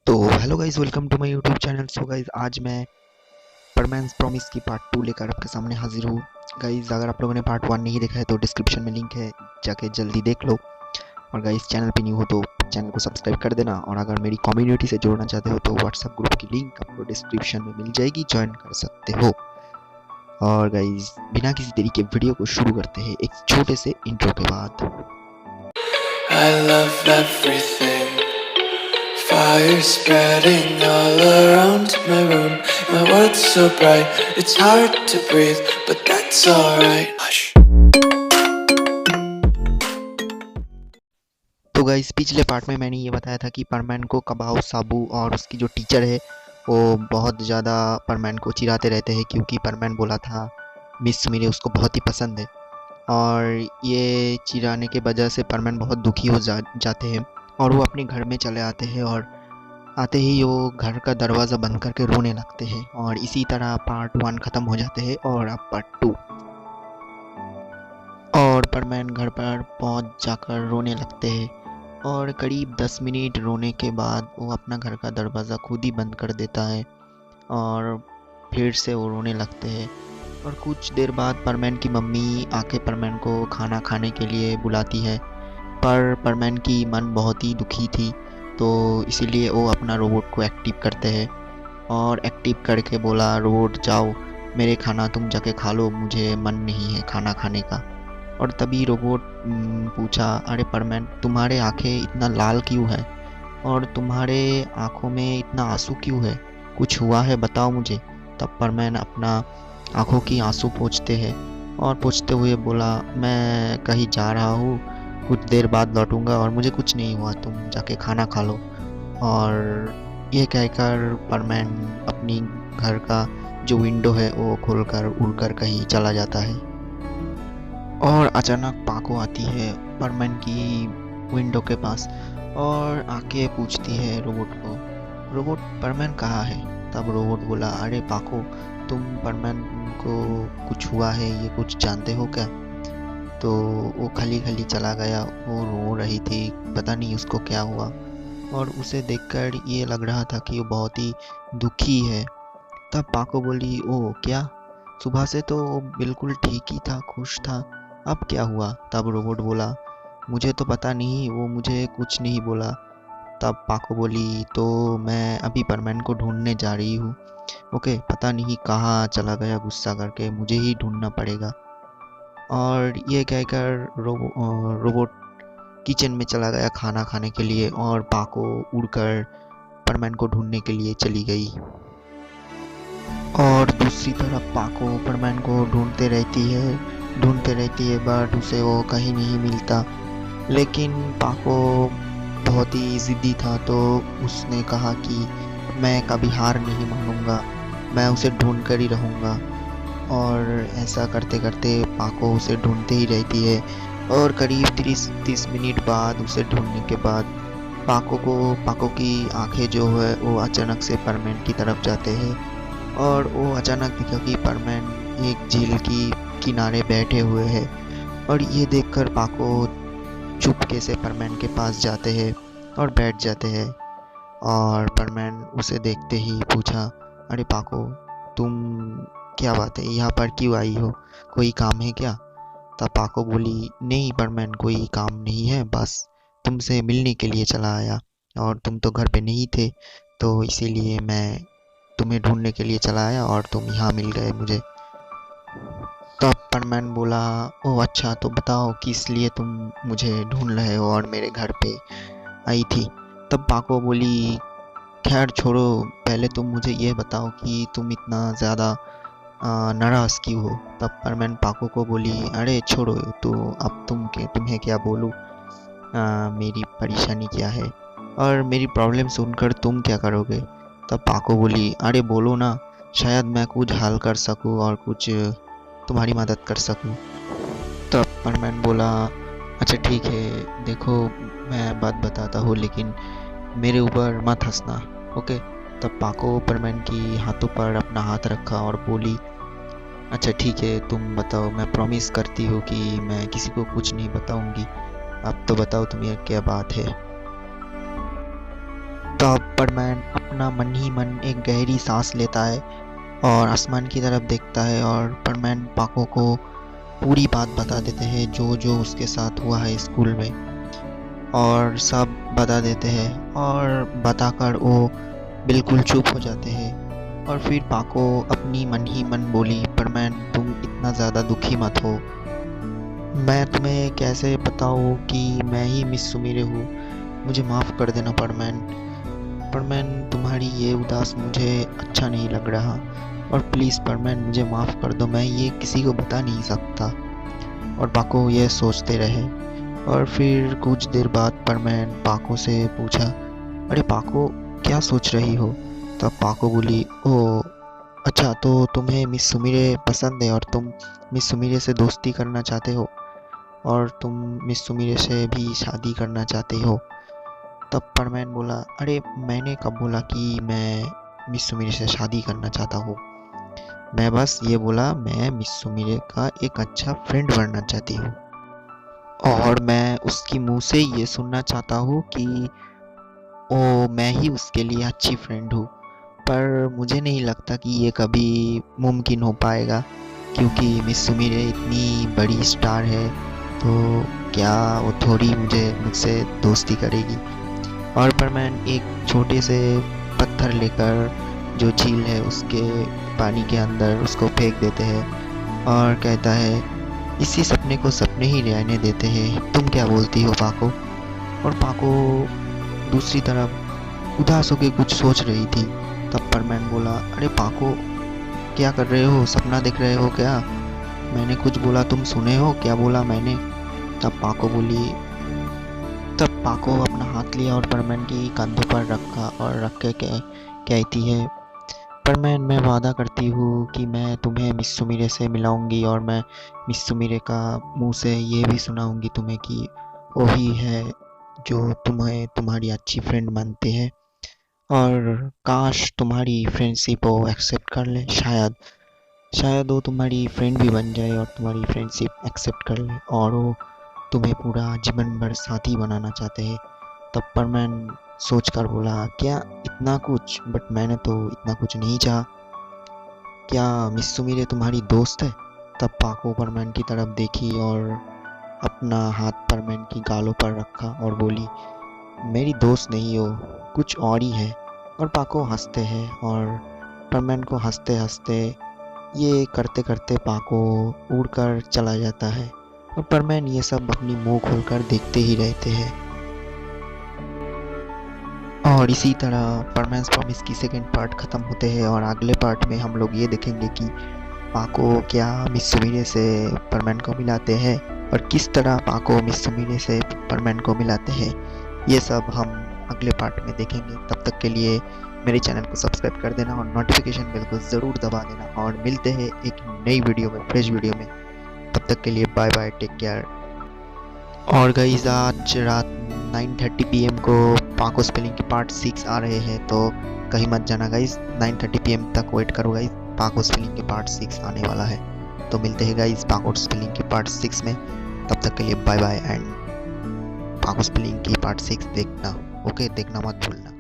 तो hello guys, welcome to my YouTube channel. So guys, आज मैं परमैन्स प्रॉमिस की पार्ट 2 लेकर आपके सामने हाजिर हूँ। गाइस, अगर आप लोगों ने पार्ट 1 नहीं देखा है तो डिस्क्रिप्शन में लिंक है, जाके जल्दी देख लो। और गाइस, चैनल पे न्यू हो तो चैनल को सब्सक्राइब कर देना। और अगर मेरी कम्युनिटी से जुड़ना चाहते हो तो व्हाट्सएप ग्रुप की लिंक आपको डिस्क्रिप्शन में मिल जाएगी, ज्वाइन कर सकते हो। और गाइस, बिना किसी देरी के वीडियो को शुरू करते हैं एक छोटे से इंट्रो के बाद। I love everything. Fire spreading all around my room. My world's so bright, it's hard to breathe, but that's alright. Hush. तो गाइस, पिछले पार्ट में मैंने ये बताया था कि परमैन को कबाओ साबू और उसकी जो टीचर है वो बहुत ज़्यादा परमैन को चिढ़ाते रहते हैं, क्योंकि परमैन बोला था मिस सुमिरे उसको बहुत ही पसंद है। और ये चिढ़ाने के वजह से परमैन बहुत दुखी हो जाते हैं और वो अपने घर में चले आते हैं। और आते ही वो घर का दरवाज़ा बंद करके रोने लगते हैं। और इसी तरह पार्ट 1 ख़त्म हो जाते हैं और अब पार्ट 2। और परमैन घर पर पहुंच जाकर रोने लगते हैं और करीब 10 मिनट रोने के बाद वो अपना घर का दरवाज़ा खुद ही बंद कर देता है और फिर से वो रोने लगते हैं। और कुछ देर बाद परमैन की मम्मी आके परमैन को खाना खाने के लिए बुलाती है, पर परमैन की मन बहुत ही दुखी थी, तो इसीलिए वो अपना रोबोट को एक्टिव करते हैं। और एक्टिव करके बोला, रोबोट जाओ, मेरे खाना तुम जाके खा लो, मुझे मन नहीं है खाना खाने का। और तभी रोबोट पूछा, अरे परमैन, तुम्हारे आंखें इतना लाल क्यों है और तुम्हारे आंखों में इतना आंसू क्यों है? कुछ हुआ है, बताओ मुझे। तब परमैन अपना आंखों की आंसू पोंछते हैं और पोंछते हुए बोला, मैं कहीं जा रहा हूँ, कुछ देर बाद लौटूंगा और मुझे कुछ नहीं हुआ, तुम जाके खाना खा लो। और ये कहकर परमैन अपनी घर का जो विंडो है वो खोलकर उड़कर कहीं चला जाता है। और अचानक पाको आती है परमैन की विंडो के पास और आके पूछती है रोबोट को, रोबोट परमैन कहाँ है? तब रोबोट बोला, अरे पाको, तुम परमैन को कुछ हुआ है ये कुछ जानते हो क्या? तो वो खाली खाली चला गया, वो रो रही थी, पता नहीं उसको क्या हुआ। और उसे देखकर ये लग रहा था कि वो बहुत ही दुखी है। तब पाको बोली, ओह क्या, सुबह से तो वो बिल्कुल ठीक ही था, खुश था, अब क्या हुआ? तब रोबोट बोला, मुझे तो पता नहीं, वो मुझे कुछ नहीं बोला। तब पाको बोली, तो मैं अभी परमैन को ढूंढने जा रही हूँ। ओके, पता नहीं कहाँ चला गया, गुस्सा करके मुझे ही ढूंढना पड़ेगा। और ये कहकर रोबोट किचन में चला गया खाना खाने के लिए और पाको उड़कर परमैन को ढूंढने के लिए चली गई। और दूसरी तरफ पाको परमैन को ढूंढते रहती है बट उसे वो कहीं नहीं मिलता। लेकिन पाको बहुत ही ज़िद्दी था, तो उसने कहा कि मैं कभी हार नहीं मानूंगा, मैं उसे ढूंढ कर ही रहूँगा। और ऐसा करते करते पाको उसे ढूंढते ही रहती है और करीब 30 मिनट बाद उसे ढूंढने के बाद पाको की आंखें जो है वो अचानक से परमैन की तरफ जाते हैं। और वो अचानक दिखा कि परमैन एक झील की किनारे बैठे हुए हैं। और ये देखकर पाको चुपके से परमैन के पास जाते हैं और बैठ जाते हैं। और परमैन उसे देखते ही पूछा, अरे पाको, तुम, क्या बात है, यहाँ पर क्यों आई हो, कोई काम है क्या? तब पाको बोली, नहीं परमैन, कोई काम नहीं है, बस तुमसे मिलने के लिए चला आया और तुम तो घर पे नहीं थे, तो इसीलिए मैं तुम्हें ढूंढने के लिए चला आया और तुम यहाँ मिल गए मुझे। तब परमैन बोला, ओह अच्छा, तो बताओ किस लिए तुम मुझे ढूंढ रहे हो और मेरे घर पे आई थी? तब पाको बोली, खैर छोड़ो, पहले तुम मुझे ये बताओ कि तुम इतना ज़्यादा नाराज़ क्यों हो? तब परमैन पाको को बोली, अरे छोड़ो, तो अब तुम्हें क्या बोलूँ, मेरी परेशानी क्या है और मेरी प्रॉब्लम सुनकर तुम क्या करोगे? तब पाको बोली, अरे बोलो ना, शायद मैं कुछ हल कर सकूँ और कुछ तुम्हारी मदद कर सकूँ। तब परमैन बोला, अच्छा ठीक है, देखो मैं बात बताता हूँ, लेकिन मेरे ऊपर मत हंसना, ओके? तब पाको परमैन की हाथों पर अपना हाथ रखा और बोली, अच्छा ठीक है, तुम बताओ, मैं प्रॉमिस करती हूँ कि मैं किसी को कुछ नहीं बताऊंगी। अब तो बताओ तुम्हें क्या बात है? तब परमैन अपना मन ही मन एक गहरी सांस लेता है और आसमान की तरफ देखता है और परमैन पाको को पूरी बात बता देते हैं जो जो उसके साथ हुआ है स्कूल में, और सब बता देते हैं और बताकर वो बिल्कुल चुप हो जाते हैं। और फिर पाको अपनी मन ही मन बोली, परमैन तुम इतना ज़्यादा दुखी मत हो, मैं तुम्हें कैसे बताऊँ कि मैं ही मिस सुमिरे हूँ, मुझे माफ़ कर देना परमैन। परमैन तुम्हारी ये उदास मुझे अच्छा नहीं लग रहा, और प्लीज़ परमैन मुझे माफ़ कर दो, मैं ये किसी को बता नहीं सकता। और पाको ये सोचते रहे और फिर कुछ देर बाद परमैन पाको से पूछा, अरे पाको क्या सोच रही हो? तब पाको बोली, ओ अच्छा, तो तुम्हें मिस सुमिरे पसंद है और तुम मिस सुमिरे से दोस्ती करना चाहते हो और तुम मिस सुमिरे से भी शादी करना चाहते हो। तब परमैन बोला, अरे मैंने कब बोला कि मैं मिस सुमिरे से शादी करना चाहता हूँ, मैं बस ये बोला मैं मिस सुमिरे का एक अच्छा फ्रेंड बनना चाहती हूँ और मैं उसकी मुंह से ये सुनना चाहता हूँ कि ओ मैं ही उसके लिए अच्छी फ्रेंड हूँ। पर मुझे नहीं लगता कि ये कभी मुमकिन हो पाएगा, क्योंकि मिस सुमिरे इतनी बड़ी स्टार है, तो क्या वो थोड़ी मुझसे दोस्ती करेगी। और परमैन एक छोटे से पत्थर लेकर जो झील है उसके पानी के अंदर उसको फेंक देते हैं और कहता है, इसी सपने को सपने ही रहने देते हैं, तुम क्या बोलती हो पाको? और पाको दूसरी तरफ उदास होकर कुछ सोच रही थी। तब परमैन बोला, अरे पाको क्या कर रहे हो, सपना देख रहे हो क्या? मैंने कुछ बोला तुम सुने हो, क्या बोला मैंने? तब पाको अपना हाथ लिया और परमैन की कंधों पर रखा और रख के कहती है, परमैन मैं वादा करती हूँ कि मैं तुम्हें मिस सुमिरे से मिलाऊंगी और मैं मिस सुमिरे का मुंह से ये भी सुनाऊंगी तुम्हें कि वही है जो तुम्हें तुम्हारी अच्छी फ्रेंड मानते हैं, और काश तुम्हारी फ्रेंडशिप वो एक्सेप्ट कर ले, शायद वो तुम्हारी फ्रेंड भी बन जाए और तुम्हारी फ्रेंडशिप एक्सेप्ट कर ले और वो तुम्हें पूरा जीवन भर साथी बनाना चाहते हैं। तब परमैन सोच कर बोला, क्या इतना कुछ? बट मैंने तो इतना कुछ नहीं चाहा, क्या मिस सुमिरे तुम्हारी दोस्त है? तब पाको परमैन की तरफ देखी और अपना हाथ परमैन की गालों पर रखा और बोली, मेरी दोस्त नहीं हो, कुछ और ही है। और पाको हंसते हैं और परमैन को हंसते हंसते ये करते करते पाको उड़कर चला जाता है और परमैन ये सब अपनी मुंह खोलकर देखते ही रहते हैं। और इसी तरह परमैन्स प्रॉमिस की सेकेंड पार्ट ख़त्म होते हैं और अगले पार्ट में हम लोग ये देखेंगे कि पाको क्या मिस सुमिरे से परमैन को मिलाते हैं और किस तरह पाको मिस सुमिरे से परमैन को मिलाते हैं। ये सब हम अगले पार्ट में देखेंगे। तब तक के लिए मेरे चैनल को सब्सक्राइब कर देना और नोटिफिकेशन बेल को ज़रूर दबा देना, और मिलते हैं एक नई वीडियो में, फ्रेश वीडियो में। तब तक के लिए बाय बाय, टेक केयर। और गाइस आज रात 9:30 PM को पाको स्पेलिंग की पार्ट 6 आ रहे हैं, तो कहीं मत जाना गाइस, 9:30 PM तक वेट करो गाइस, पाको स्पेलिंग की पार्ट 6 आने वाला है। तो मिलते हैं गाइस पाको स्पेलिंग की पार्ट 6 में। तब तक के लिए बाय बाय, एंड पाको स्पेलिंग की पार्ट 6 देखना, ओके, देखना मत भूलना।